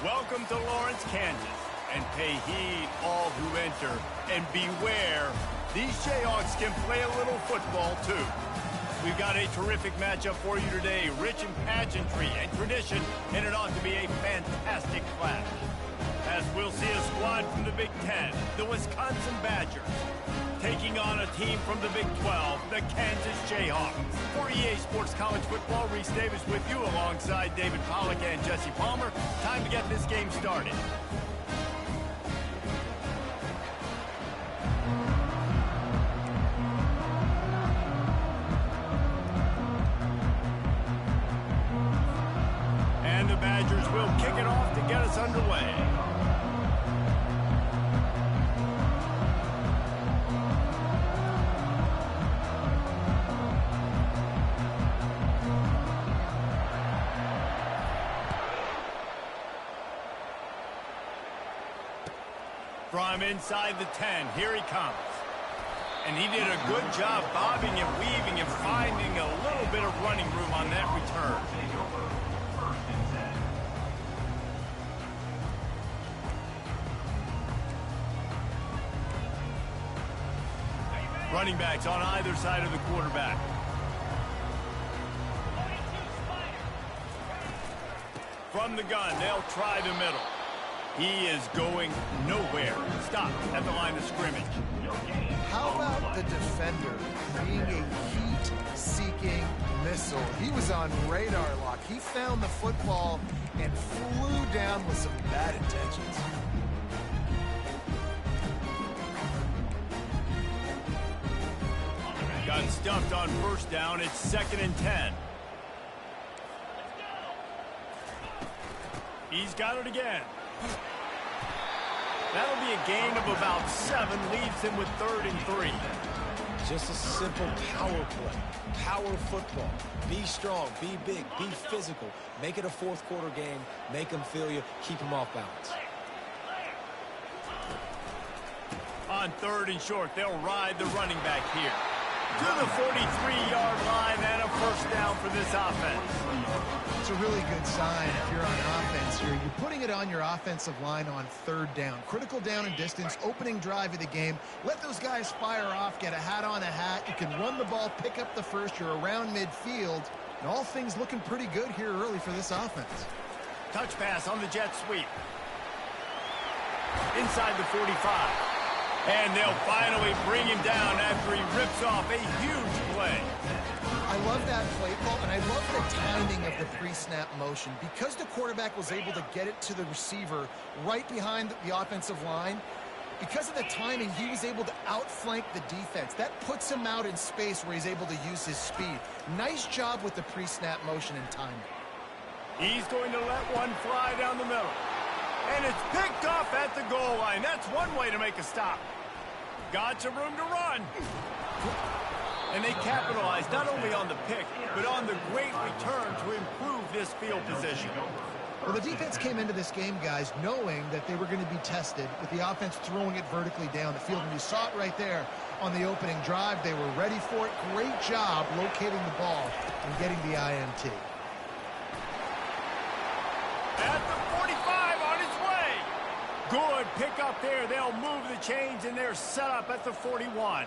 Welcome to Lawrence, Kansas, and pay heed all who enter, and beware, these Jayhawks can play a little football too. We've got a terrific matchup for you today, rich in pageantry and tradition, and it ought to be a fantastic clash. As we'll see a squad from the Big Ten, the Wisconsin Badgers, taking on a team from the Big 12, the Kansas Jayhawks. For EA Sports College Football, Reese Davis with you alongside David Pollack and Jesse Palmer. Time to get this game started. And the Badgers will kick it off to get us underway. From inside the 10, here he comes. And he did a good job bobbing and weaving and finding a little bit of running room on that return. Running backs on either side of the quarterback. From the gun, they'll try the middle. He is going nowhere. Stop at the line of scrimmage. How about the defender being a heat-seeking missile? He was on radar lock. He found the football and flew down with some bad intentions. Got stuffed on first down. It's 2nd and 10. He's got it again. That'll be a gain of about 7, leaves him with 3rd and 3. Just a simple power play. Power football. Be strong, be big, be physical. Make it a fourth quarter game. Make them feel you. Keep them off balance. On 3rd and short, they'll ride the running back here. To the 43-yard line and a first down for this offense. It's a really good sign if you're on offense here. You're putting it on your offensive line on 3rd down. Critical down and distance, opening drive of the game. Let those guys fire off, get a hat on a hat. You can run the ball, pick up the first. You're around midfield. And all things looking pretty good here early for this offense. Touch pass on the jet sweep. Inside the 45. And they'll finally bring him down after he rips off a huge play. I love that play call, and I love the timing of the pre-snap motion. Because the quarterback was able to get it to the receiver right behind the offensive line, because of the timing, he was able to outflank the defense. That puts him out in space where he's able to use his speed. Nice job with the pre-snap motion and timing. He's going to let one fly down the middle. And it's picked off at the goal line. That's one way to make a stop. Got some room to run. And they capitalized not only on the pick, but on the great return to improve this field position. Well, the defense came into this game, guys, knowing that they were going to be tested with the offense throwing it vertically down the field. And you saw it right there on the opening drive. They were ready for it. Great job locating the ball and getting the INT. At the 45 on his way. Good pick up there. They'll move the chains, and they're set up at the 41.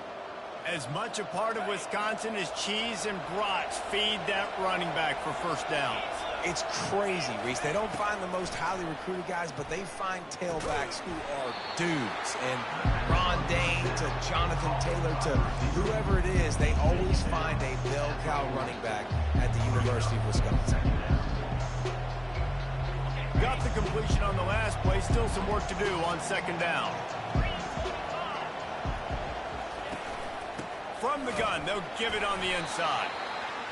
As much a part of Wisconsin as cheese and brats, feed that running back for first downs. It's crazy, Reese. They don't find the most highly recruited guys, but they find tailbacks who are dudes. And Ron Dane to Jonathan Taylor to whoever it is, they always find a bell cow running back at the University of Wisconsin. Got the completion on the last play. Still some work to do on 2nd down. From the gun, they'll give it on the inside.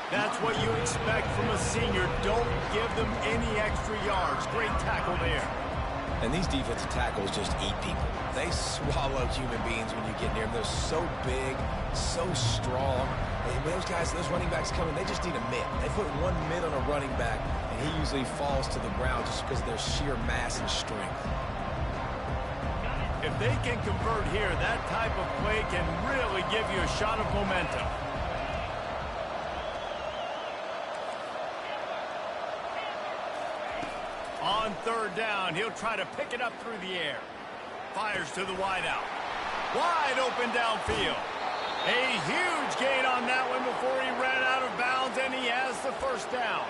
That's what you expect from a senior. Don't give them any extra yards. Great tackle there. And these defensive tackles just eat people. They swallow human beings when you get near them. They're so big, so strong. And when those guys, those running backs come in, they just need a mitt. They put one mitt on a running back, and he usually falls to the ground just because of their sheer mass and strength. If they can convert here, that type of play can really give you a shot of momentum. On on third down. He'll try to pick it up through the air. Fires to the wideout. Wide open downfield. A huge gain on that one before he ran out of bounds, and he has the first down.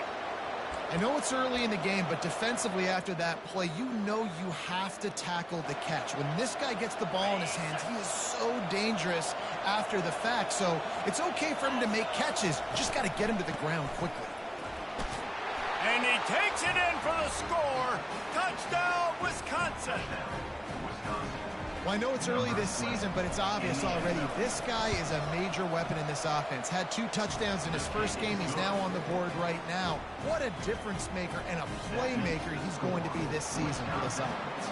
I know it's early in the game, but defensively after that play, you know you have to tackle the catch. When this guy gets the ball in his hands, he is so dangerous after the fact. So it's okay for him to make catches. Just got to get him to the ground quickly. And he takes it in for the score. Touchdown, Wisconsin. Well, I know it's early this season, but it's obvious already. This guy is a major weapon in this offense. Had 2 touchdowns in his first game. He's now on the board right now. What a difference maker and a playmaker he's going to be this season for this offense.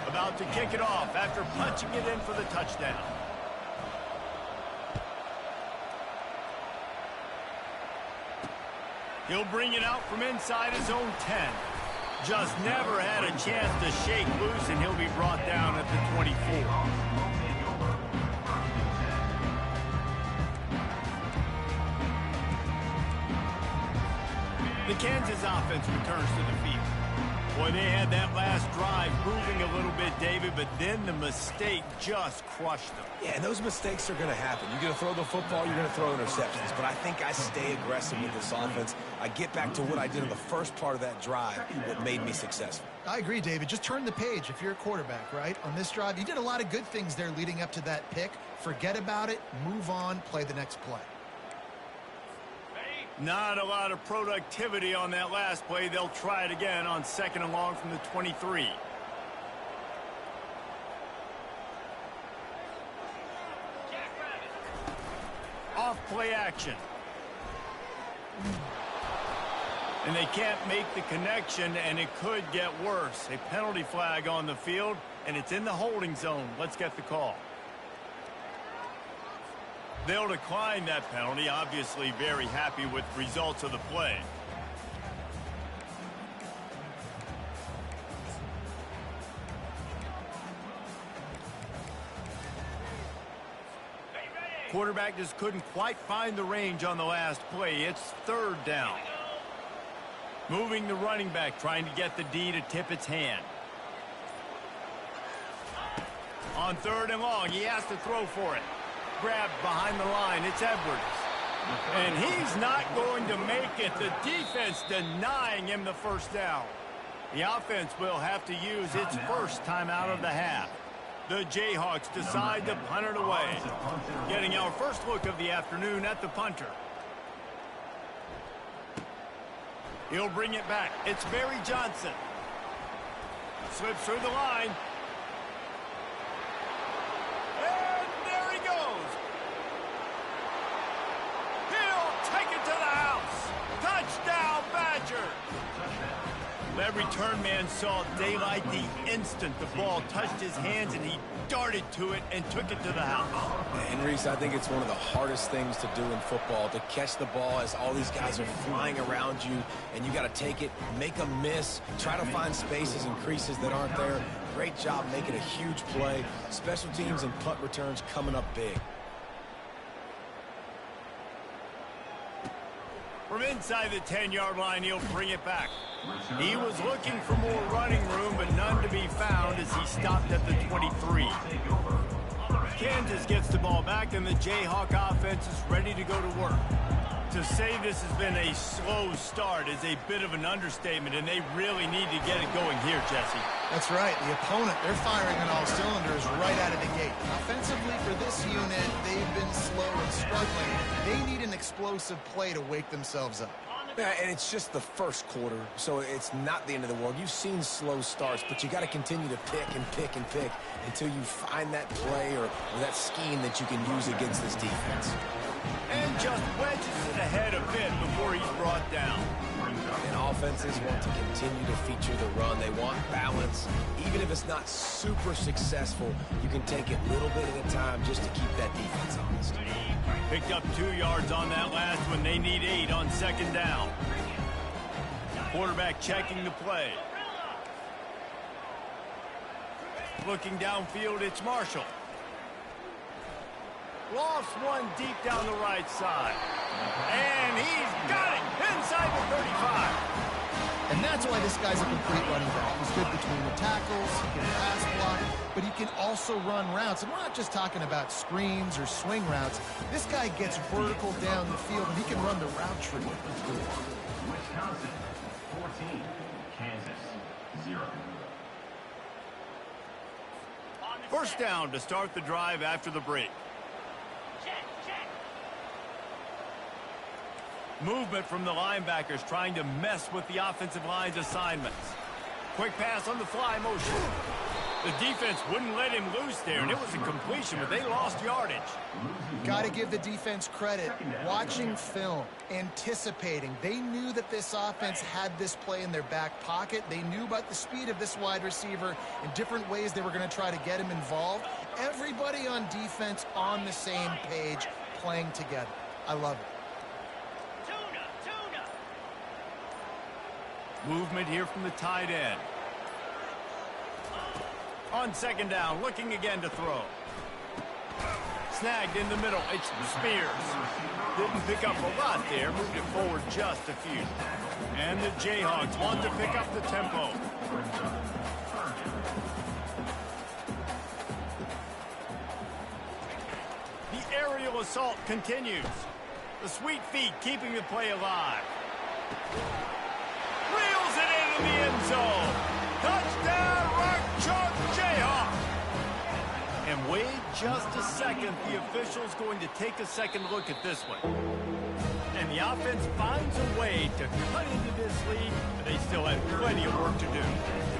About to kick it off after punching it in for the touchdown. He'll bring it out from inside his own 10. Just never had a chance to shake loose, and he'll be brought down at the 24. The Kansas offense returns to the field. Boy, they had that last drive moving a little bit, David, but then the mistake just crushed them. Yeah, and those mistakes are going to happen. You're going to throw the football, you're going to throw interceptions. But I think I stay aggressive with this offense. I get back to what I did in the first part of that drive that made me successful. I agree, David. Just turn the page if you're a quarterback, right? On this drive, you did a lot of good things there leading up to that pick. Forget about it, move on, play the next play. Not a lot of productivity on that last play. They'll try it again on 2nd and long from the 23. Off play action. And they can't make the connection, and it could get worse. A penalty flag on the field, and it's in the holding zone. Let's get the call. They'll decline that penalty, obviously very happy with the results of the play. Quarterback just couldn't quite find the range on the last play. It's 3rd down. Moving the running back, trying to get the D to tip its hand. On 3rd and long, he has to throw for it. Grabbed behind the line, it's Edwards. And he's not going to make it. The defense denying him the first down. The offense will have to use its first timeout of the half. The Jayhawks decide to punt it away. Getting our first look of the afternoon at the punter. He'll bring it back. It's Barry Johnson. Slips through the line. And there he goes. He'll take it to the house. Touchdown, Badger. That return man saw daylight the instant the ball touched his hands, and he darted to it and took it to the house. And Reese, I think it's one of the hardest things to do in football, to catch the ball as all these guys are flying around you, and you got to take it, make a miss, try to find spaces and creases that aren't there. Great job making a huge play. Special teams and punt returns coming up big. From inside the 10-yard line, he'll bring it back. He was looking for more running room, but none to be found as he stopped at the 23. Kansas gets the ball back, and the Jayhawk offense is ready to go to work. To say this has been a slow start is a bit of an understatement, and they really need to get it going here, Jesse. That's right. The opponent, they're firing on all cylinders right out of the gate. Offensively for this unit, they've been slow and struggling. They need an explosive play to wake themselves up. Yeah, and it's just the first quarter, so it's not the end of the world. You've seen slow starts, but you got to continue to pick and pick and pick until you find that play or that scheme that you can use against this defense. And just wedges it ahead a bit before he's brought down. And offenses want to continue to feature the run. They want balance. Even if it's not super successful, you can take it little bit at a time just to keep that defense honest. Picked up 2 yards on that last one. They need 8 on 2nd down. Quarterback checking the play. Looking downfield, it's Marshall. Lofts one deep down the right side. And he's got it inside the 35. And that's why this guy's a complete running back. He's good between the tackles, he can pass block, but he can also run routes. And we're not just talking about screens or swing routes. This guy gets vertical down the field, and he can run the route tree. Wisconsin, 14. Kansas, 0. First down to start the drive after the break. Movement from the linebackers trying to mess with the offensive line's assignments. Quick pass on the fly motion. The defense wouldn't let him loose there, and it was a completion, but they lost yardage. Got to give the defense credit. Watching film, anticipating. They knew that this offense had this play in their back pocket. They knew about the speed of this wide receiver and different ways they were going to try to get him involved. Everybody on defense on the same page, playing together. I love it. Movement here from the tight end. On second down, looking again to throw. Snagged in the middle. It's Spears. Didn't pick up a lot there. Moved it forward just a few. And the Jayhawks want to pick up the tempo. The aerial assault continues. The sweet feet keeping the play alive. Reels it into the end zone. Touchdown, Rock Chalk Jayhawk. And wait just a second. The official's going to take a second look at this one. And the offense finds a way to cut into this lead, but they still have plenty of work to do.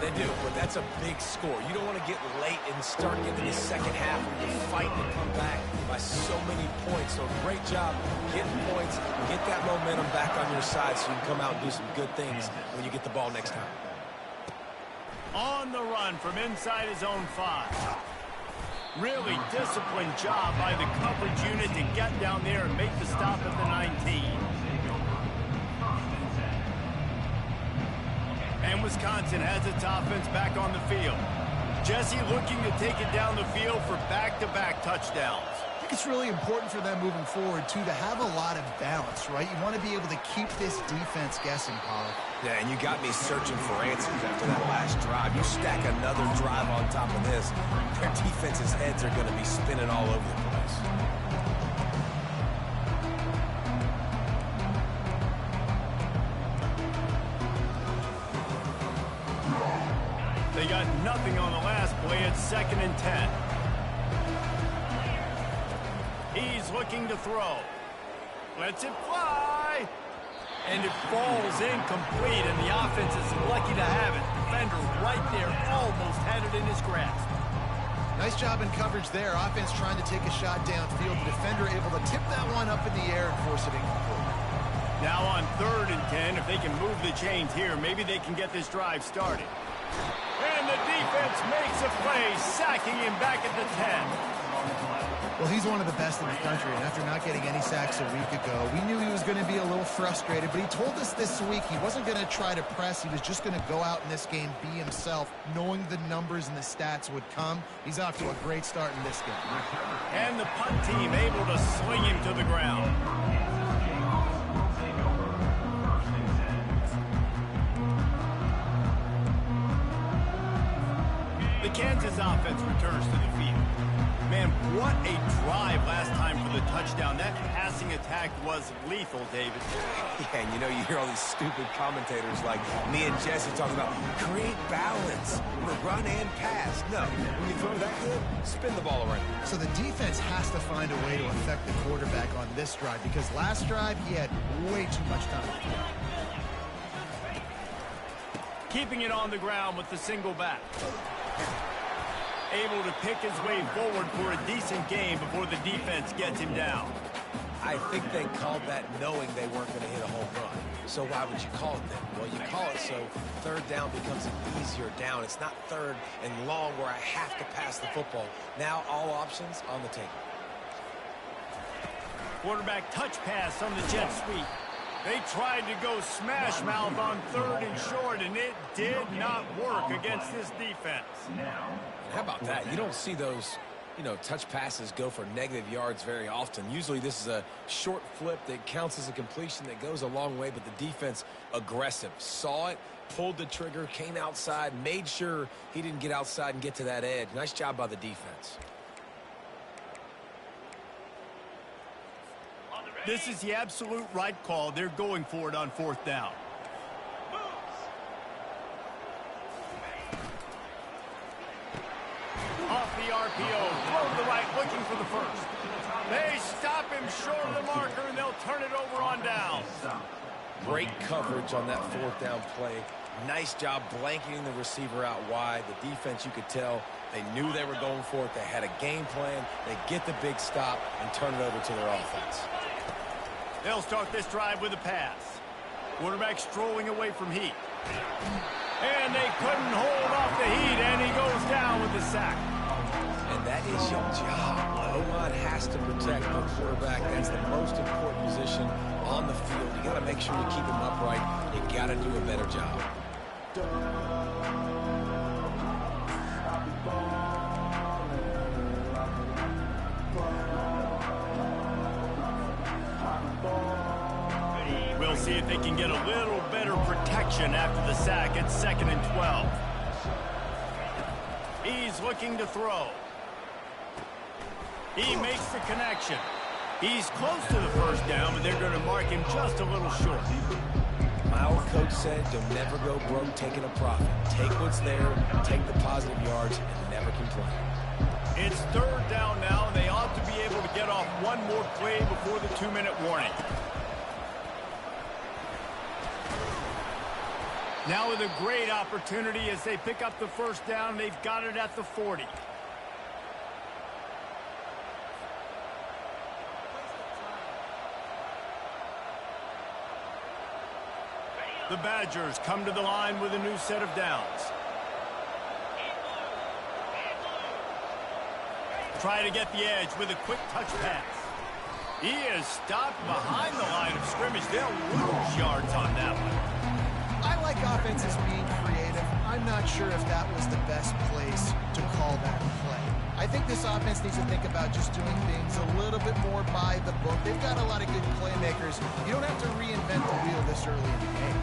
They do, but that's a big score. You don't want to get late and start getting the second half when you're fighting to come back by so many points. So great job getting points, get that momentum back on your side so you can come out and do some good things when you get the ball next time. On the run from inside his own 5. Really disciplined job by the coverage unit to get down there and make the stop at the 19. And Wisconsin has its offense back on the field. Jesse looking to take it down the field for back-to-back touchdowns. I think it's really important for them moving forward, too, to have a lot of balance, right? You want to be able to keep this defense guessing, Pollock. Yeah, and you got me searching for answers after that last drive. You stack another drive on top of this, their defense's heads are going to be spinning all over the place. They got nothing on the last play. It's 2nd and 10. He's looking to throw. Lets it fly. And it falls incomplete, and the offense is lucky to have it. Defender right there almost had it in his grasp. Nice job in coverage there. Offense trying to take a shot downfield. The defender able to tip that one up in the air and force it incomplete. Now on 3rd and 10, if they can move the chains here, maybe they can get this drive started. And the defense makes a play, sacking him back at the 10. Well, he's one of the best in the country, and after not getting any sacks a week ago, we knew he was going to be a little frustrated, but he told us this week he wasn't going to try to press. He was just going to go out in this game, be himself, knowing the numbers and the stats would come. He's off to a great start in this game. And the punt team able to sling him to the ground. The Kansas offense returns to the field. Man, what a drive last time for the touchdown. That passing attack was lethal, David. Yeah, and you know, you hear all these stupid commentators like me and Jesse talking about create balance, run and pass. No, when you throw that good, spin the ball around. So the defense has to find a way to affect the quarterback on this drive, because last drive he had way too much time. Keeping it on the ground with the single back. Able to pick his way forward for a decent game before the defense gets him down. I think they called that knowing they weren't going to hit a home run. So why would you call it then? Well, you call it so 3rd down becomes an easier down. It's not 3rd and long where I have to pass the football. Now all options on the table. Quarterback touch pass on the jet sweep. They tried to go smash mouth on 3rd and short, and it did not work against this defense. How about that? You don't see those, touch passes go for negative yards very often. Usually this is a short flip that counts as a completion that goes a long way, but the defense aggressive. Saw it, pulled the trigger, came outside, made sure he didn't get outside and get to that edge. Nice job by the defense. This is the absolute right call. They're going for it on 4th down. Off the RPO, throw to the right, looking for the first. They stop him short of the marker, and they'll turn it over on down. Great coverage on that 4th down play. Nice job blanketing the receiver out wide. The defense, you could tell, they knew they were going for it. They had a game plan. They get the big stop and turn it over to their offense. They'll start this drive with a pass. Quarterback strolling away from heat. And they couldn't hold off the heat, and he goes down with the sack. And that is your job. O-line has to protect the quarterback. That's the most important position on the field. You got to make sure you keep him upright. You got to do a better job. We'll see if they can get a little better protection after the sack. It's 2nd and 12. He's looking to throw. He makes the connection. He's close to the first down, but they're going to mark him just a little short. My old coach said, you'll never go broke taking a profit. Take what's there, take the positive yards, and never complain. It's 3rd down now, and they ought to be able to get off one more play before the 2-minute warning. Now with a great opportunity as they pick up the first down. They've got it at the 40. The Badgers come to the line with a new set of downs. Try to get the edge with a quick touch pass. He is stopped behind the line of scrimmage. They'll lose yards on that one. I like offenses being creative. I'm not sure if that was the best place to call that play. I think this offense needs to think about just doing things a little bit more by the book. They've got a lot of good playmakers. You don't have to reinvent the wheel this early in the game.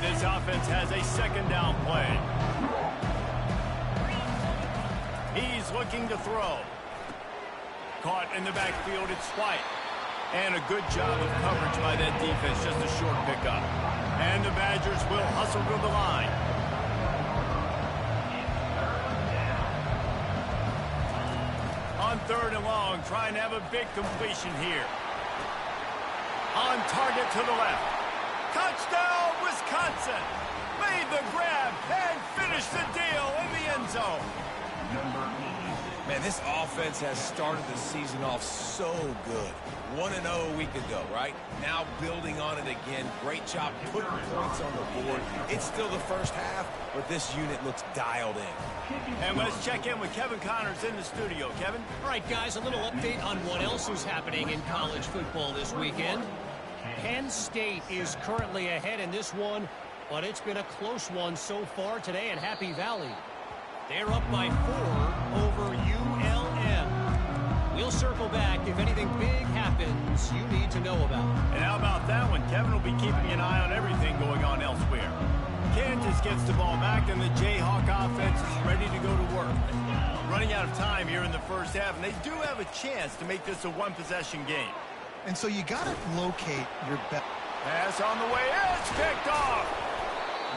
This offense has a 2nd down play. He's looking to throw. Caught in the backfield, it's White. And a good job of coverage by that defense, just a short pickup. And the Badgers will hustle to the line. On 3rd and long, trying to have a big completion here. On target to the left. Touchdown, Wisconsin! Made the grab and finished the deal in the end zone. Man, this offense has started the season off so good. 1-0 a week ago, right? Now building on it again. Great job putting points on the board. It's still the first half, but this unit looks dialed in. And let's check in with Kevin Connors in the studio. Kevin? All right, guys, a little update on what else is happening in college football this weekend. Penn State is currently ahead in this one, but it's been a close one so far today in Happy Valley. They're up by 4 over ULM. We'll circle back if anything big happens you need to know about. And how about that one? Kevin will be keeping an eye on everything going on elsewhere. Kansas gets the ball back, and the Jayhawk offense is ready to go to work. Running out of time here in the first half, and they do have a chance to make this a one-possession game. And so you got to locate your best. Pass on the way. It's picked off.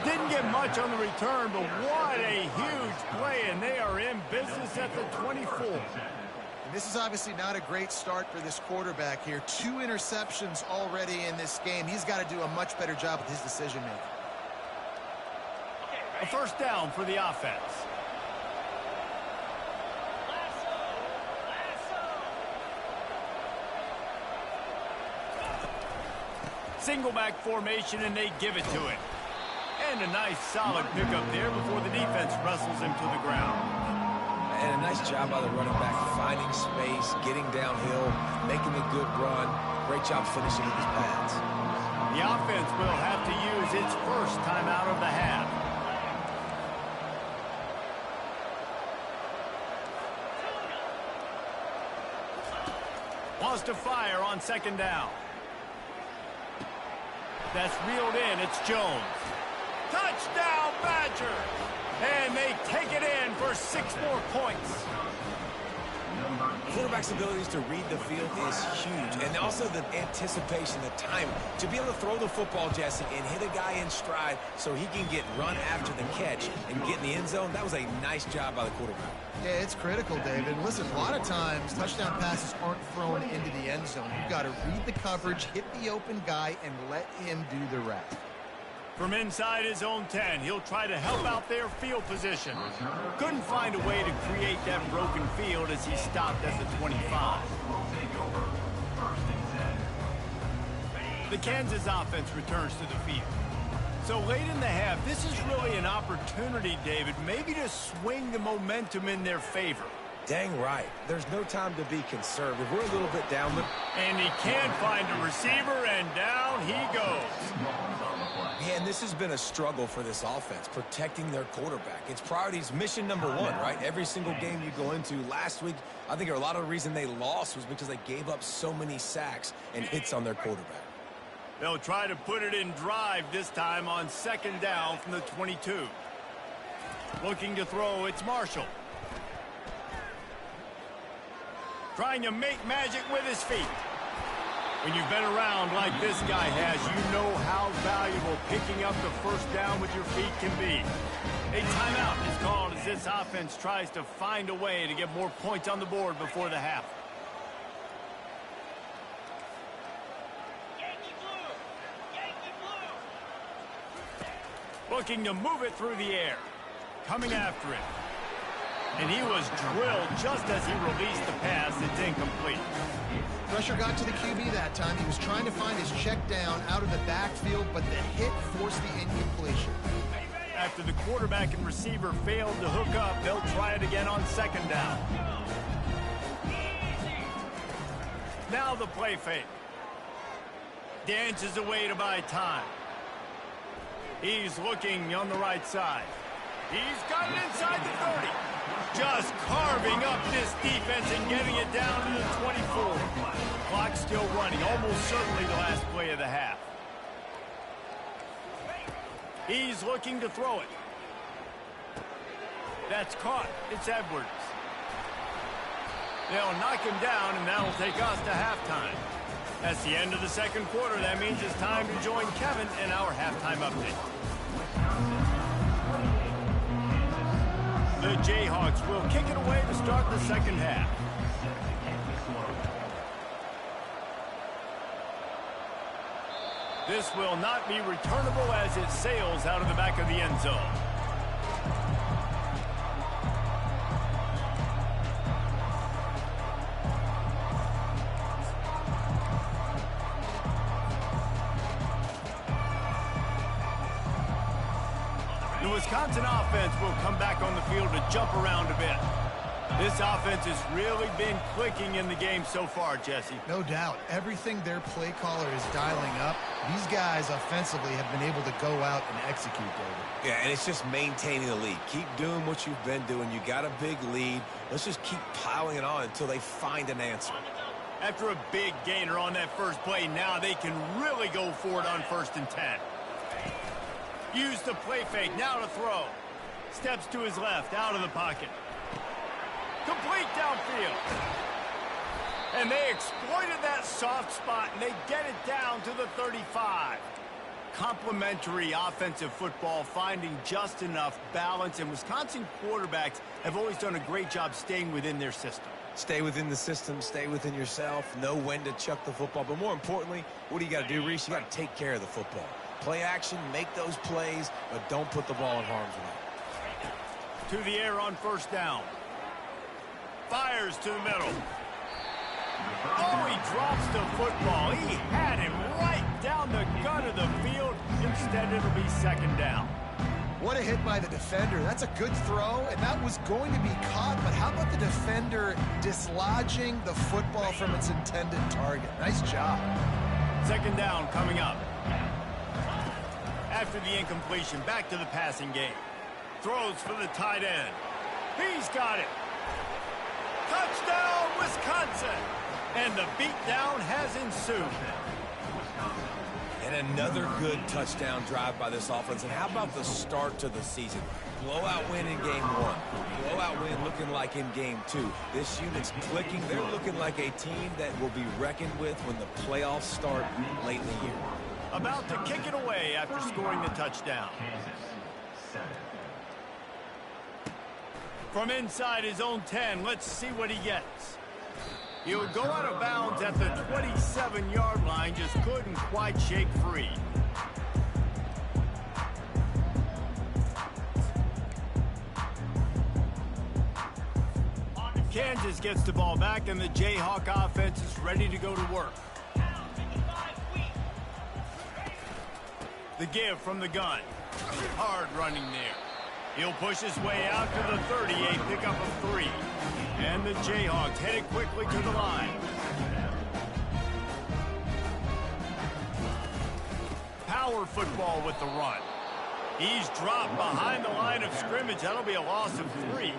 Didn't get much on the return, but what a huge play, and they are in business at the 24. And this is obviously not a great start for this quarterback here. 2 interceptions already in this game. He's got to do a much better job with his decision-making. A first down for the offense. Single back formation, and they give it to it. And a nice solid pickup there before the defense wrestles him to the ground. And a nice job by the running back, finding space, getting downhill, making a good run. Great job finishing with his pads. The offense will have to use its first timeout of the half. Wants to fire on second down. That's reeled in. It's Jones. Touchdown, Badger! And they take it in for 6 more points. Quarterback's abilities to read the field is huge, and also the anticipation, the time to be able to throw the football, Jesse, and hit a guy in stride so he can get run after the catch and get in the end zone. That was a nice job by the quarterback. Yeah, it's critical, David. Listen, a lot of times touchdown passes aren't thrown into the end zone. You've got to read the coverage, hit the open guy, and let him do the rest. From inside his own 10, he'll try to help out their field position. Couldn't find a way to create that broken field as he stopped at the 25. The Kansas offense returns to the field. So late in the half, this is really an opportunity, David, maybe to swing the momentum in their favor. Dang right. There's no time to be conservative. We're a little bit down. And he can't find a receiver, and down he goes. Yeah, and this has been a struggle for this offense, protecting their quarterback. It's priorities, mission number one, right? Every single game you go into. Last week, I think a lot of the reason they lost was because they gave up so many sacks and hits on their quarterback. They'll try to put it in drive this time on second down from the 22. Looking to throw, it's Marshall. Trying to make magic with his feet. When you've been around like this guy has, you know how valuable picking up the first down with your feet can be. A timeout is called as this offense tries to find a way to get more points on the board before the half. Looking to move it through the air. Coming after it. And he was drilled just as he released the pass. It's incomplete. Pressure got to the QB that time. He was trying to find his check down out of the backfield, but the hit forced the incompletion. After the quarterback and receiver failed to hook up, they'll try it again on second down. Now the play fake. Dances away to buy time. He's looking on the right side. He's got it inside the 30. Just carving up this defense and getting it down to the 24. Clock still running, almost certainly the last play of the half. He's looking to throw it. That's caught. It's Edwards. They'll knock him down, and that'll take us to halftime. That's the end of the second quarter. That means it's time to join Kevin in our halftime update. The Jayhawks will kick it away to start the second half. This will not be returnable as it sails out of the back of the end zone. The Wisconsin offense will come back on the field to jump around a bit. This offense has really been clicking in the game so far, Jesse. No doubt. Everything their play caller is dialing up, these guys offensively have been able to go out and execute, David. Yeah, and it's just maintaining the lead. Keep doing what you've been doing. You got a big lead. Let's just keep piling it on until they find an answer. After a big gainer on that first play, now they can really go for it on 1st and 10. Use the play fake, now to throw. Steps to his left, out of the pocket. Complete downfield. And they exploited that soft spot, and they get it down to the 35. Complementary offensive football, finding just enough balance, and Wisconsin quarterbacks have always done a great job staying within their system. Stay within the system, stay within yourself, know when to chuck the football. But more importantly, what do you got to do, Reese? You got to take care of the football. Play action, make those plays, but don't put the ball in harm's way. To the air on 1st down. Fires to the middle. Oh, he drops the football. He had him right down the gut of the field. Instead, it'll be 2nd down. What a hit by the defender. That's a good throw, and that was going to be caught, but how about the defender dislodging the football from its intended target? Nice job. 2nd down coming up. After the incompletion, back to the passing game. Throws for the tight end. He's got it. Touchdown, Wisconsin! And the beatdown has ensued. And another good touchdown drive by this offense. And how about the start to the season? Blowout win in game 1. Blowout win looking like in game 2. This unit's clicking. They're looking like a team that will be reckoned with when the playoffs start late in the year. About to kick it away after scoring the touchdown. From inside his own 10, let's see what he gets. He'll go out of bounds at the 27-yard line, just couldn't quite shake free. Kansas gets the ball back, and the Jayhawk offense is ready to go to work. The give from the gun. Hard running there. He'll push his way out to the 30, a pickup of 3. And the Jayhawks headed quickly to the line. Power football with the run. He's dropped behind the line of scrimmage. That'll be a loss of 3.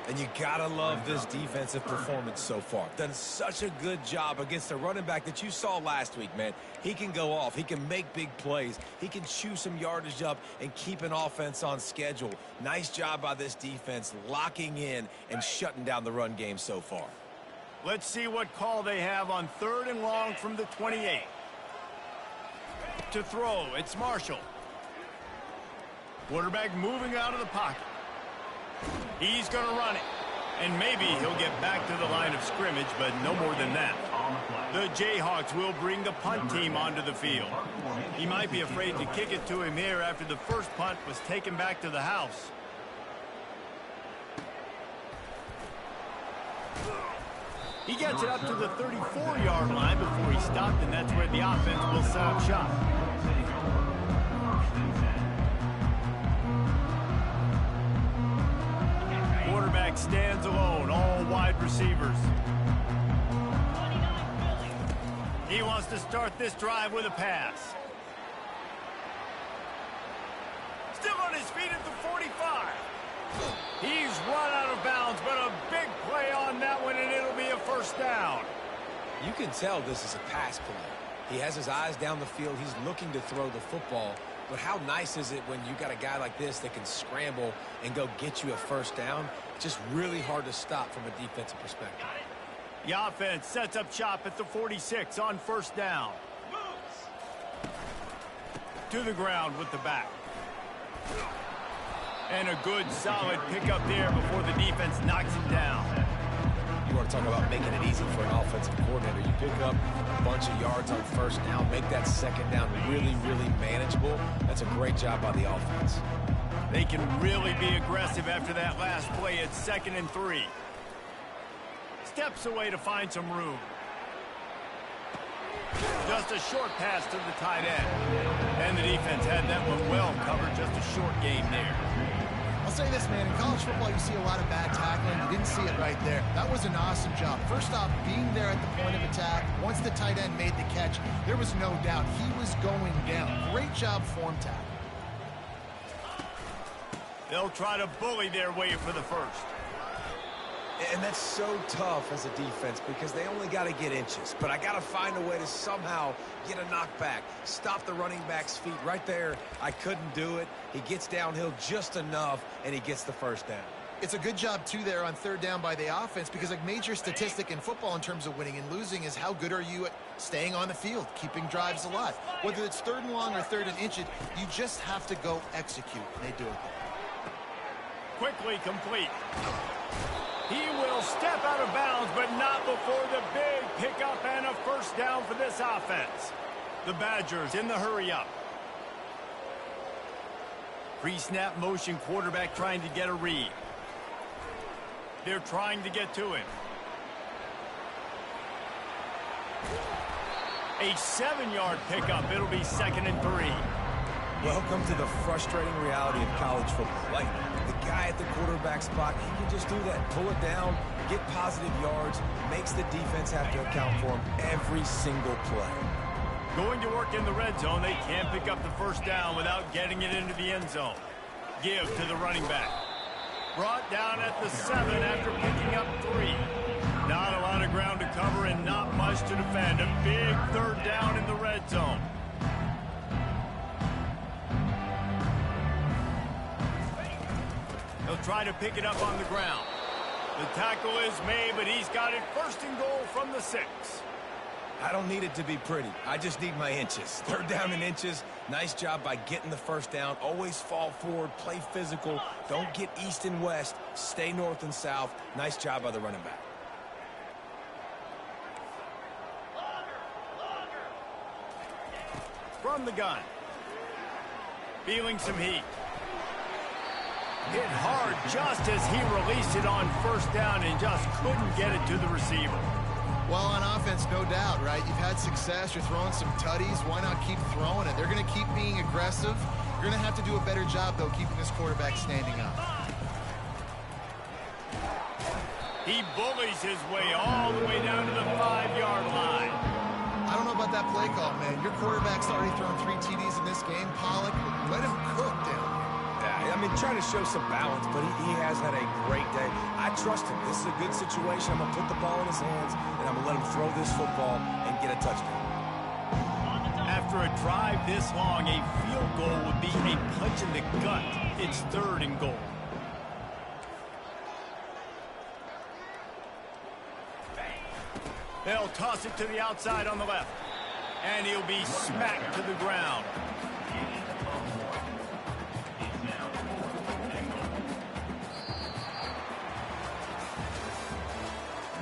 And you gotta love this defensive performance so far. Done such a good job against the running back that you saw last week, man. He can go off. He can make big plays. He can chew some yardage up and keep an offense on schedule. Nice job by this defense locking in and shutting down the run game so far. Let's see what call they have on 3rd and long from the 28. To throw, it's Marshall. Quarterback moving out of the pocket. He's going to run it. And maybe he'll get back to the line of scrimmage, but no more than that. The Jayhawks will bring the punt team onto the field. He might be afraid to kick it to him here after the first punt was taken back to the house. He gets it up to the 34-yard line before he stopped, and that's where the offense will set up shop. Quarterback stands alone, all wide receivers. He wants to start this drive with a pass. Still on his feet at the 45. He's run out of bounds, but a big play on that one, and it'll be a first down. You can tell this is a pass play. He has his eyes down the field. He's looking to throw the football. But how nice is it when you got a guy like this that can scramble and go get you a first down? Just really hard to stop from a defensive perspective. The offense sets up shop at the 46 on first down. To the ground with the back. And a good, solid pickup there before the defense knocks him down. You want to talk about making it easy for an offensive coordinator. You pick up a bunch of yards on first down, make that second down really, really manageable. That's a great job by the offense. They can really be aggressive after that last play at 2nd and 3. Steps away to find some room. Just a short pass to the tight end. And the defense had that one well covered. Just a short game there. I'll say this, man. In college football, you see a lot of bad tackling. You didn't see it right there. That was an awesome job. First off, being there at the point of attack. Once the tight end made the catch, there was no doubt he was going down. Great job form tackle. They'll try to bully their way for the first. And that's so tough as a defense because they only got to get inches. But I got to find a way to somehow get a knockback, stop the running back's feet right there. I couldn't do it. He gets downhill just enough, and he gets the first down. It's a good job, too, there on 3rd down by the offense because a major statistic in football in terms of winning and losing is how good are you at staying on the field, keeping drives alive. Whether it's 3rd and long or 3rd and inches, you just have to go execute, and they do it. Quickly complete. He will step out of bounds, but not before the big pickup and a first down for this offense. The Badgers in the hurry-up. Pre-snap motion, quarterback trying to get a read. They're trying to get to him. A 7-yard pickup. It'll be 2nd and 3. Welcome to the frustrating reality of college football. Like, the guy at the quarterback spot, he can just do that. Pull it down, get positive yards, makes the defense have to account for him every single play. Going to work in the red zone. They can't pick up the first down without getting it into the end zone. Give to the running back. Brought down at the 7 after picking up 3. Not a lot of ground to cover and not much to defend. A big third down in the red zone. He'll try to pick it up on the ground. The tackle is made, but he's got it first and goal from the 6. I don't need it to be pretty. I just need my inches. Third down in inches. Nice job by getting the first down. Always fall forward, play physical. Don't get east and west. Stay north and south. Nice job by the running back. From the gun. Feeling some heat. Hit hard just as he released it on first down and just couldn't get it to the receiver. Well, on offense, no doubt, right? You've had success. You're throwing some tutties. Why not keep throwing it? They're going to keep being aggressive. You're going to have to do a better job, though, keeping this quarterback standing up. He bullies his way all the way down to the 5-yard line. I don't know about that play call, man. Your quarterback's already thrown 3 TDs in this game. Pollock, let him cook down here. Yeah, I mean, trying to show some balance, but he has had a great day. I trust him. This is a good situation. I'm going to put the ball in his hands, and I'm going to let him throw this football and get a touchdown. After a drive this long, a field goal would be a punch in the gut. It's 3rd and goal. They'll toss it to the outside on the left. And he'll be smacked to the ground.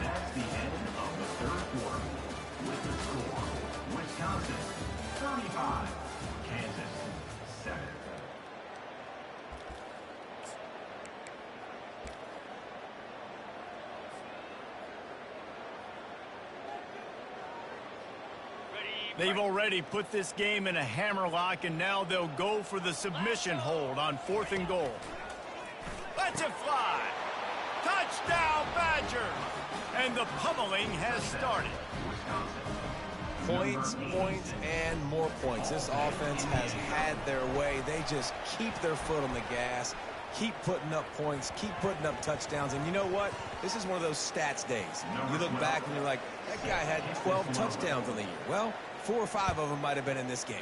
That's the end of the 3rd quarter. With the score, Wisconsin 35, Kansas 7. They've already put this game in a hammerlock, and now they'll go for the submission hold on 4th and goal. Let's it fly! Touchdown, Badger! And the pummeling has started. Points, points, and more points. This offense has had their way. They just keep their foot on the gas, keep putting up points, keep putting up touchdowns. And you know what? This is one of those stats days. You look back and you're like, that guy had 12 touchdowns on the year. Well, 4 or 5 of them might have been in this game.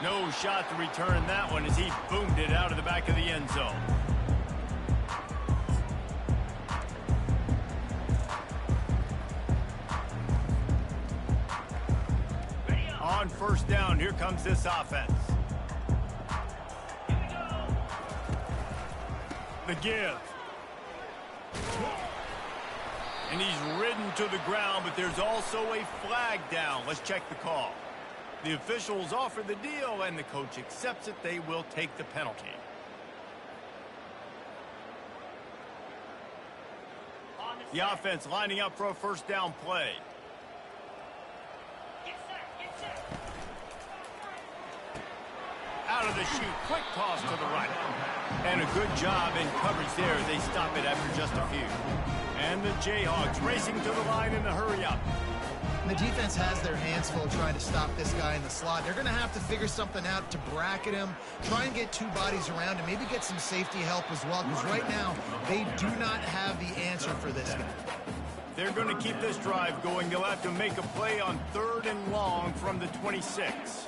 No shot to return that one as he boomed it out of the back of the end zone. On first down, here comes this offense. The give. And he's ridden to the ground, but there's also a flag down. Let's check the call. The officials offer the deal, and the coach accepts it. They will take the penalty. The offense lining up for a first down play. Out of the chute, quick toss to the right. And a good job in coverage there. They stop it after just a few. And the Jayhawks racing to the line in the hurry up. And the defense has their hands full trying to stop this guy in the slot. They're going to have to figure something out to bracket him, try and get 2 bodies around him, maybe get some safety help as well, because right now they do not have the answer for this guy. They're going to keep this drive going. They'll have to make a play on 3rd and long from the 26.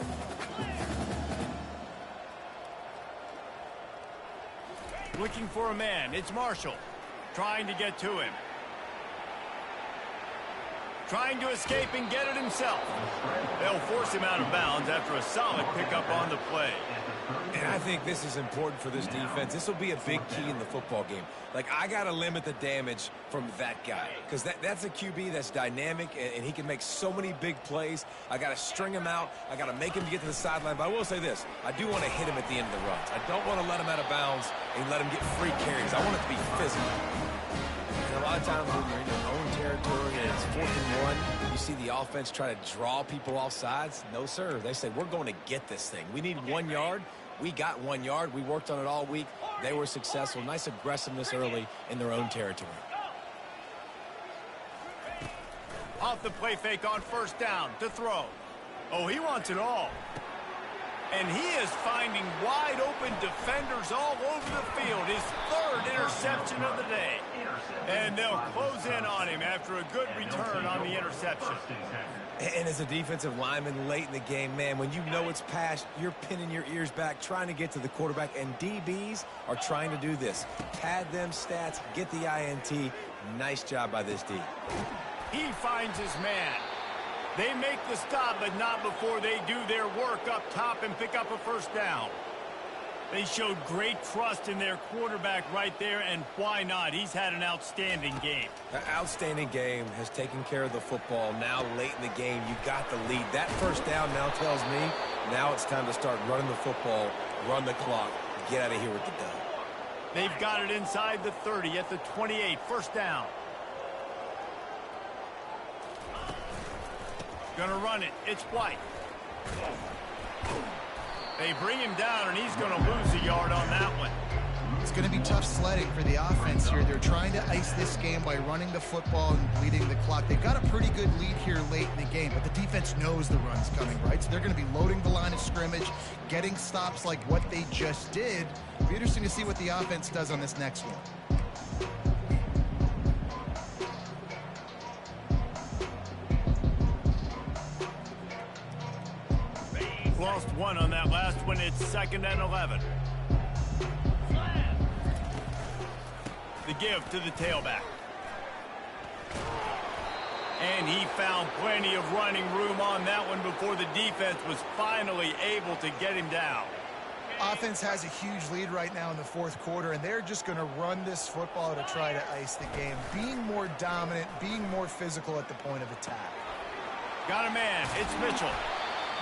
Looking for a man. It's Marshall. Trying to get to him. Trying to escape and get it himself. They'll force him out of bounds after a solid pickup on the play. And I think this is important for this defense. This will be a big key in the football game. Like, I got to limit the damage from that guy, because that's a QB that's dynamic, and he can make so many big plays. I got to string him out. I got to make him get to the sideline. But I will say this. I do want to hit him at the end of the runs. I don't want to let him out of bounds and let him get free carries. I want it to be physical. And a lot of times when you're in your own territory and it's 4th and 1, you see the offense try to draw people off sides. No, sir. They said, we're going to get this thing. We need 1 yard. We got 1 yard. We worked on it all week. They were successful. Nice aggressiveness early in their own territory. Off the play fake on first down to throw. Oh, he wants it all. And he is finding wide-open defenders all over the field. His third interception of the day. And they'll close in on him after a good return on the interception. And as a defensive lineman late in the game, man, when you know it's passed, you're pinning your ears back, trying to get to the quarterback. And DBs are trying to do this. Pad them stats, get the INT. Nice job by this D. He finds his man. They make the stop, but not before they do their work up top and pick up a first down. They showed great trust in their quarterback right there, and why not? He's had an outstanding game. An outstanding game, has taken care of the football. Now late in the game, you got the lead. That first down now tells me now it's time to start running the football, run the clock, get out of here with the dub. They've got it inside the 30 at the 28, first down. Gonna run it. It's White. They bring him down, and he's gonna lose a yard on that one. It's going to be tough sledding for the offense here. They're trying to ice this game by running the football and bleeding the clock. They've got a pretty good lead here late in the game, but the defense knows the run's coming, right? So they're going to be loading the line of scrimmage, getting stops like what they just did. It'll be interesting to see what the offense does on this next one. Lost one on that last one. It's 2nd and 11. The give to the tailback. And he found plenty of running room on that one before the defense was finally able to get him down. Offense has a huge lead right now in the fourth quarter, and they're just going to run this football to try to ice the game. Being more dominant, being more physical at the point of attack. Got a man. It's Mitchell.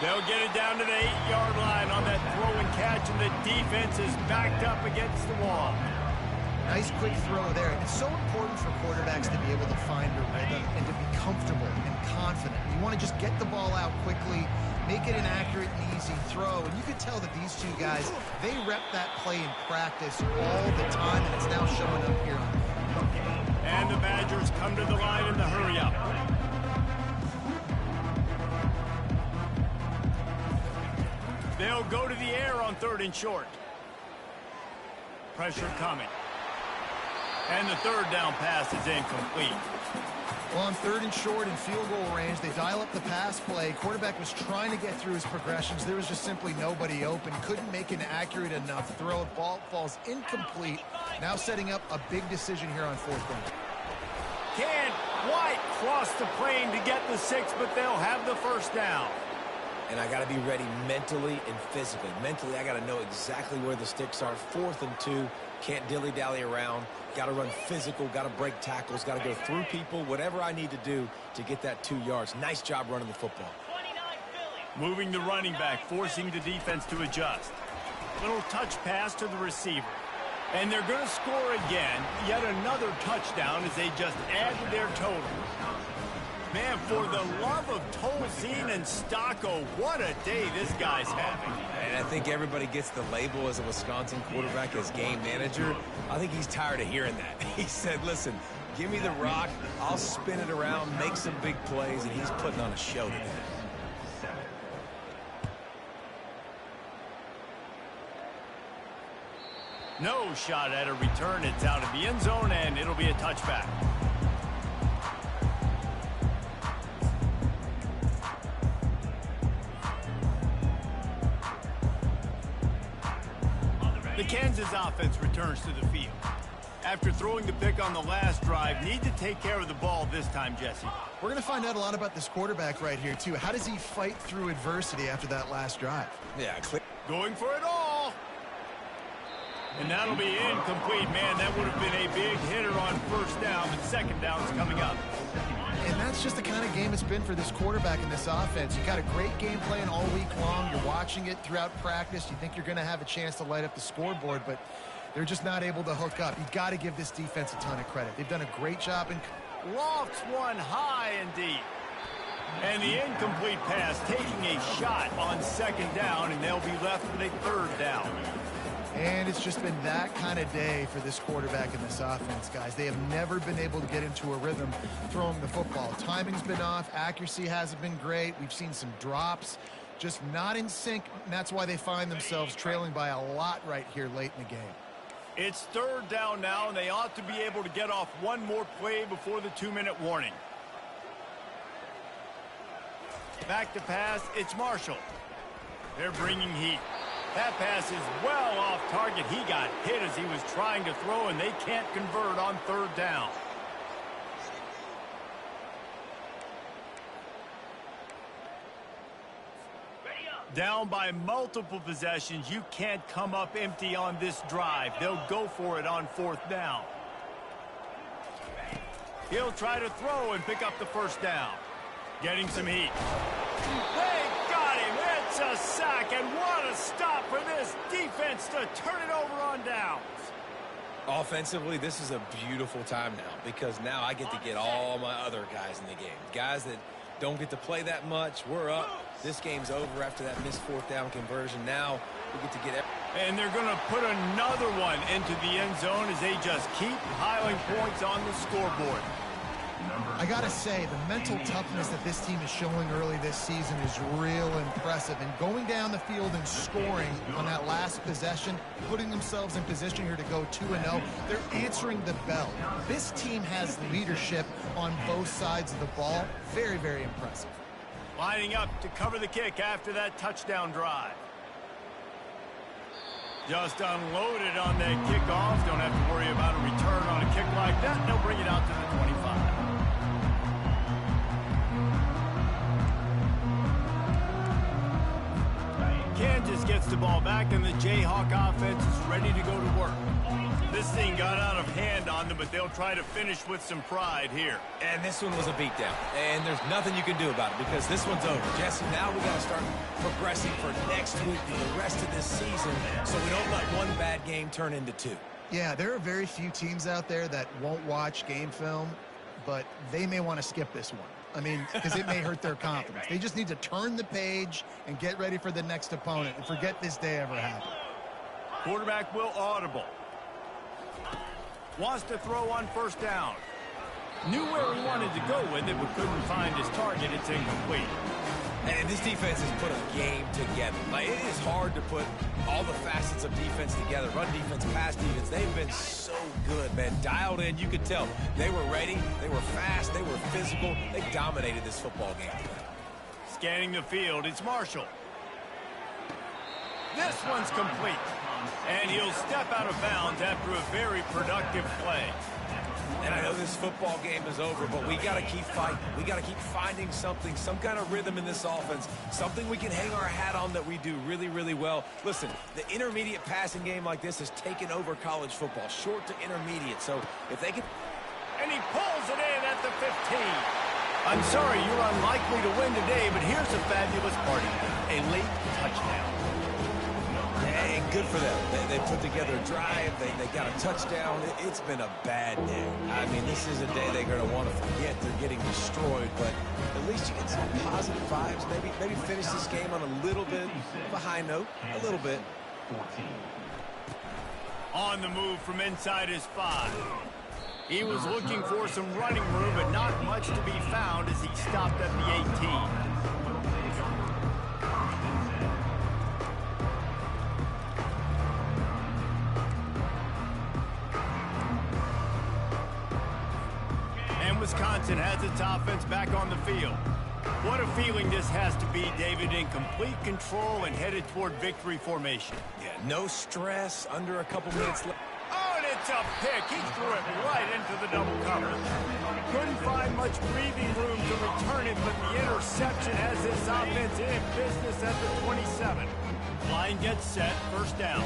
They'll get it down to the 8-yard line on that throw and catch, and the defense is backed up against the wall. Nice quick throw there. It's so important for quarterbacks to be able to find a rhythm and to be comfortable and confident. You want to just get the ball out quickly, make it an accurate and easy throw. And you can tell that these two guys, they rep that play in practice all the time, and it's now showing up here. And the Badgers come to the line in the hurry-up. They'll go to the air on 3rd and short. Pressure coming. And the 3rd down pass is incomplete. Well, on 3rd and short in field goal range, they dial up the pass play. Quarterback was trying to get through his progressions. There was just simply nobody open. Couldn't make an accurate enough throw. Ball falls incomplete. Now setting up a big decision here on 4th down. Can't quite cross the plane to get the 6, but they'll have the first down. And I got to be ready mentally and physically. Mentally, I got to know exactly where the sticks are. 4th and 2. Can't dilly-dally around. Got to run physical. Got to break tackles. Got to go through people. Whatever I need to do to get that 2 yards. Nice job running the football. Moving the running back, forcing the defense to adjust. Little touch pass to the receiver. And they're going to score again. Yet another touchdown as they just add to their total. Man, for the love of Tolzien and Stocco, what a day this guy's having. And I think everybody gets the label as a Wisconsin quarterback as game manager. I think he's tired of hearing that. He said, listen, give me the rock, I'll spin it around, make some big plays, and he's putting on a show today. No shot at a return. It's out of the end zone, and it'll be a touchback. The Kansas offense returns to the field. After throwing the pick on the last drive, need to take care of the ball this time, Jesse. We're going to find out a lot about this quarterback right here, too. How does he fight through adversity after that last drive? Yeah, going for it all. And that'll be incomplete. Man, that would have been a big hitter on 1st down, but 2nd down's coming up. And that's just the kind of game it's been for this quarterback in this offense. You got a great game plan all week long. You're watching it throughout practice. You think you're going to have a chance to light up the scoreboard, but they're just not able to hook up. You've got to give this defense a ton of credit. They've done a great job. Lofts one high and deep. And the incomplete pass taking a shot on 2nd down, and they'll be left with a 3rd down. And it's just been that kind of day for this quarterback in this offense, guys. They have never been able to get into a rhythm throwing the football. Timing's been off. Accuracy hasn't been great. We've seen some drops. just not in sync, and that's why they find themselves trailing by a lot right here late in the game. It's third down now, and they ought to be able to get off one more play before the 2-minute warning. Back to pass, it's Marshall. They're bringing heat. That pass is well off target. He got hit as he was trying to throw, and they can't convert on third down. Down by multiple possessions, you can't come up empty on this drive. They'll go for it on fourth down. He'll try to throw and pick up the first down. Getting some heat. They got him. It's a sack, and what a stop for this defense to turn it over on downs. Offensively, this is a beautiful time now because now I get to get all my other guys in the game. Guys that don't get to play that much. We're up. This game's over after that missed fourth down conversion. Now we get to get... And they're going to put another one into the end zone as they just keep piling points on the scoreboard. I got to say, the mental toughness that this team is showing early this season is real impressive. And going down the field and scoring on that last possession, putting themselves in position here to go 2-0, they're answering the bell. This team has leadership on both sides of the ball. Very, very impressive. Lining up to cover the kick after that touchdown drive. Just unloaded on that kickoff. Don't have to worry about a return on a kick like that. They'll bring it out to the 25. Kansas gets the ball back, and the Jayhawk offense is ready to go to work. This thing got out of hand on them, but they'll try to finish with some pride here. And this one was a beatdown. And there's nothing you can do about it because this one's over. Jesse, now we got to start progressing for next week and the rest of this season so we don't let one bad game turn into two. Yeah, there are very few teams out there that won't watch game film, but they may want to skip this one. I mean, because it may hurt their confidence. They just need to turn the page and get ready for the next opponent and forget this day ever happened. Quarterback will audible. Wants to throw on first down. Knew where he wanted to go with it, but couldn't find his target. It's incomplete. And this defense has put a game together. Like, it is hard to put all the facets of defense together. Run defense, pass defense. They've been so good, man. Dialed in, you could tell. They were ready. They were fast. They were physical. They dominated this football game. Scanning the field, it's Marshall. This one's complete. And he'll step out of bounds after a very productive play. And I know this football game is over, but we got to keep fighting. We got to keep finding something, some kind of rhythm in this offense, something we can hang our hat on that we do really, really well. Listen, the intermediate passing game like this has taken over college football, short to intermediate. So if they can... And he pulls it in at the 15. I'm sorry, you're unlikely to win today, but here's a fabulous party. A late touchdown. And good for them. They put together a drive. They got a touchdown. It's been a bad day. I mean, this is a day they're going to want to forget. They're getting destroyed, but at least you get some positive vibes. Maybe finish this game on a little bit of a high note. A little bit. On the move from inside his 5. He was looking for some running room, but not much to be found as he stopped at the 18. Wisconsin has its offense back on the field. What a feeling this has to be, David, in complete control and headed toward victory formation. Yeah, no stress, under a couple minutes left. Oh, and it's a pick. He threw it right into the double cover. Couldn't find much breathing room to return it, but the interception has this offense in business at the 27. Line gets set, first down.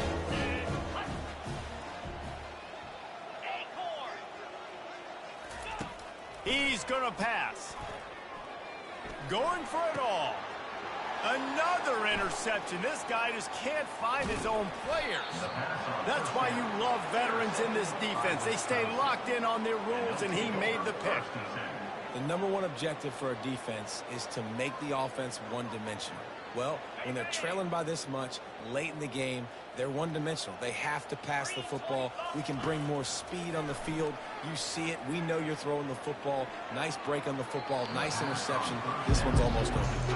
He's going to pass. Going for it all. Another interception. This guy just can't find his own players. That's why you love veterans in this defense. They stay locked in on their rules, and he made the pick. The number one objective for a defense is to make the offense one-dimensional. Well, when they're trailing by this much, late in the game, they're one-dimensional. They have to pass the football. We can bring more speed on the field. You see it. We know you're throwing the football. Nice break on the football. Nice interception. This one's almost over.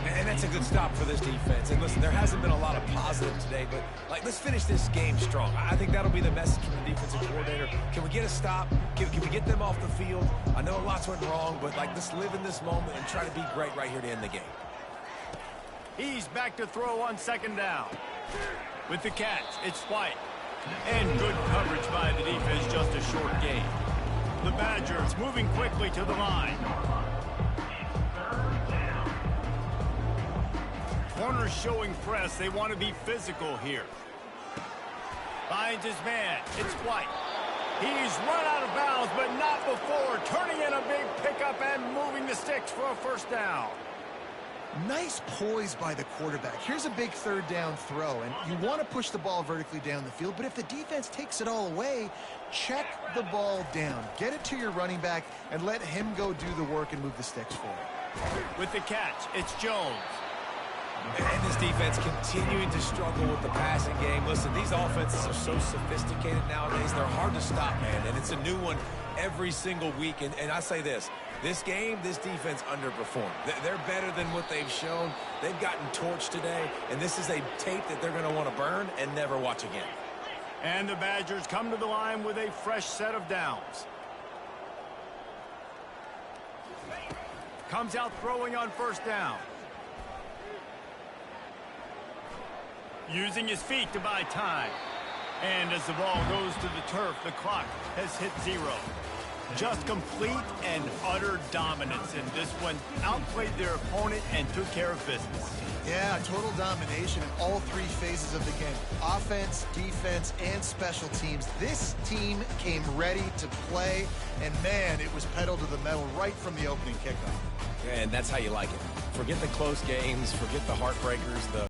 And that's That's a good stop for this defense. And listen, there hasn't been a lot of positive today, but let's finish this game strong. I think that'll be the message from the defensive coordinator. Can we get a stop? Can we get them off the field? I know lots went wrong, but let's live in this moment and try to be great right here to end the game. He's back to throw on second down. With the catch, it's White. And good coverage by the defense, just a short gain. The Badgers moving quickly to the line. Corners showing press. They want to be physical here. Finds his man. It's White. He's run out of bounds, but not before. Turning in a big pickup and moving the sticks for a first down. Nice poise by the quarterback. Here's a big third down throw, and you want to push the ball vertically down the field, but if the defense takes it all away, check the ball down. Get it to your running back and let him go do the work and move the sticks forward. With the catch, it's Jones. And this defense continuing to struggle with the passing game. Listen, these offenses are so sophisticated nowadays. They're hard to stop, man, and it's a new one every single week. And I say this game, this defense underperformed. They're better than what they've shown. They've gotten torched today, and this is a tape that they're going to want to burn and never watch again. And the Badgers come to the line with a fresh set of downs. Comes out throwing on first down. Using his feet to buy time. And as the ball goes to the turf, the clock has hit 0. Just complete and utter dominance in this one. Outplayed their opponent and took care of business. Yeah, total domination in all three phases of the game. Offense, defense, and special teams. This team came ready to play, and man, it was pedal to the metal right from the opening kickoff. And that's how you like it. Forget the close games, forget the heartbreakers, the